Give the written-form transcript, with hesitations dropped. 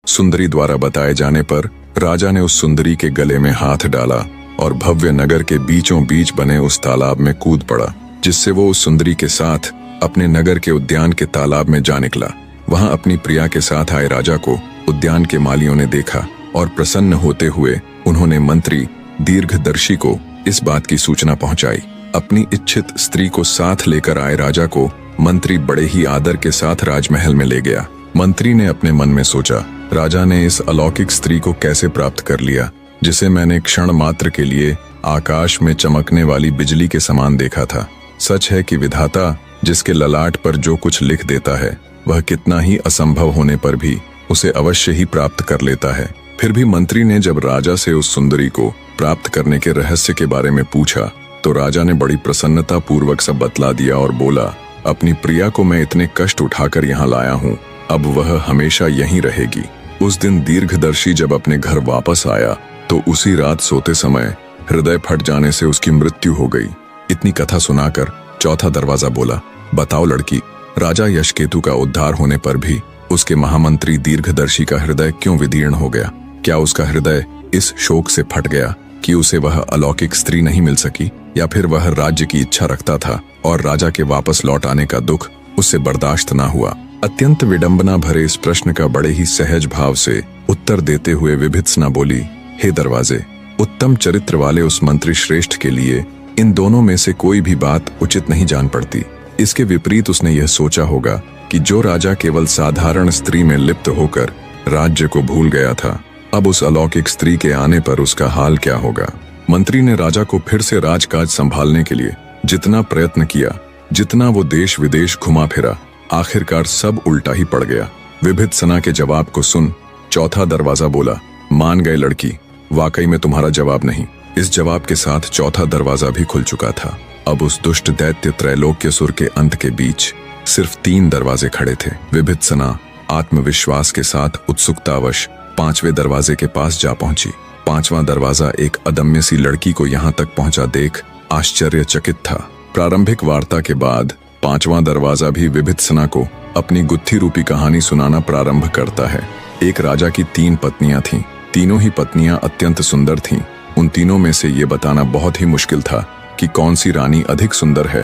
सुंदरी द्वारा बताए जाने पर राजा ने उस सुंदरी के गले में हाथ डाला और भव्य नगर के बीचों बीच बने उस तालाब में कूद पड़ा, जिससे वो उस सुंदरी के साथ अपने नगर के उद्यान के तालाब में जा निकला। वहां अपनी प्रिया के साथ आए राजा को उद्यान के मालियों ने देखा और प्रसन्न होते हुए उन्होंने मंत्री दीर्घदर्शी को इस बात की सूचना पहुंचाई। अपनी इच्छित स्त्री को साथ लेकर आए राजा को मंत्री बड़े ही आदर के साथ राजमहल में ले गया। मंत्री ने अपने मन में सोचा, राजा ने इस अलौकिक स्त्री को कैसे प्राप्त कर लिया, जिसे मैंने क्षण मात्र के लिए आकाश में चमकने वाली बिजली के समान देखा था। सच है कि विधाता जिसके ललाट पर जो कुछ लिख देता है, वह कितना ही असंभव होने पर भी उसे अवश्य ही प्राप्त कर लेता है। फिर भी मंत्री ने जब राजा से उस सुंदरी को प्राप्त करने के रहस्य के बारे में पूछा, तो राजा ने बड़ी प्रसन्नता पूर्वक सब बतला दिया और बोला, अपनी प्रिया को मैं इतने कष्ट उठाकर यहाँ लाया हूँ, अब वह हमेशा यहीं रहेगी। उस दिन दीर्घदर्शी जब अपने घर वापस आया तो उसी रात सोते समय हृदय फट जाने से उसकी मृत्यु हो गई। इतनी कथा सुनाकर चौथा दरवाजा बोला, बताओ लड़की, राजा यशकेतु का उद्धार होने पर भी उसके महामंत्री दीर्घदर्शी का हृदय क्यों विदीर्ण हो गया? क्या उसका हृदय इस शोक से फट गया कि उसे वह अलौकिक स्त्री नहीं मिल सकी, या फिर वह राज्य की इच्छा रखता था और राजा के वापस लौट आने का दुख उससे बर्दाश्त ना हुआ? अत्यंत विडंबना भरे इस प्रश्न का बड़े ही सहज भाव से उत्तर देते हुए विभित्सना बोली, हे दरवाजे, उत्तम चरित्र वाले उस मंत्री श्रेष्ठ के लिए इन दोनों में से कोई भी बात उचित नहीं जान पड़ती। इसके विपरीत उसने यह सोचा होगा कि जो राजा केवल साधारण स्त्री में लिप्त होकर राज्य को भूल गया था, अब उस अलौकिक स्त्री के आने पर उसका हाल क्या होगा। मंत्री ने राजा को फिर से राजकाज संभालने के लिए जितना प्रयत्न किया, जितना वो देश विदेश घुमा फिरा, आखिरकार सब उल्टा ही पड़ गया। विभित्सना के जवाब को सुन चौथा दरवाजा बोला, मान गए लड़की, वाकई में तुम्हारा जवाब नहीं। इस जवाब के साथ चौथा दरवाजा भी खुल चुका था। अब उस दुष्ट दैत्य त्रैलोक्यसुर के अंत के बीच सिर्फ 3 दरवाजे खड़े थे। विभित्सना आत्मविश्वास के साथ उत्सुकतावश 5वें दरवाजे के पास जा पहुंची। 5वां दरवाजा एक अदम्य सी लड़की को यहाँ तक पहुंचा देख आश्चर्यचकित था। प्रारंभिक वार्ता के बाद 5वां दरवाजा भी विभित्सना को अपनी गुत्थी रूपी कहानी सुनाना प्रारंभ करता है। एक राजा की 3 पत्नियां थीं। तीनों ही पत्नियां अत्यंत सुंदर थीं। उन तीनों में से ये बताना बहुत ही मुश्किल था कि कौन सी रानी अधिक सुंदर है।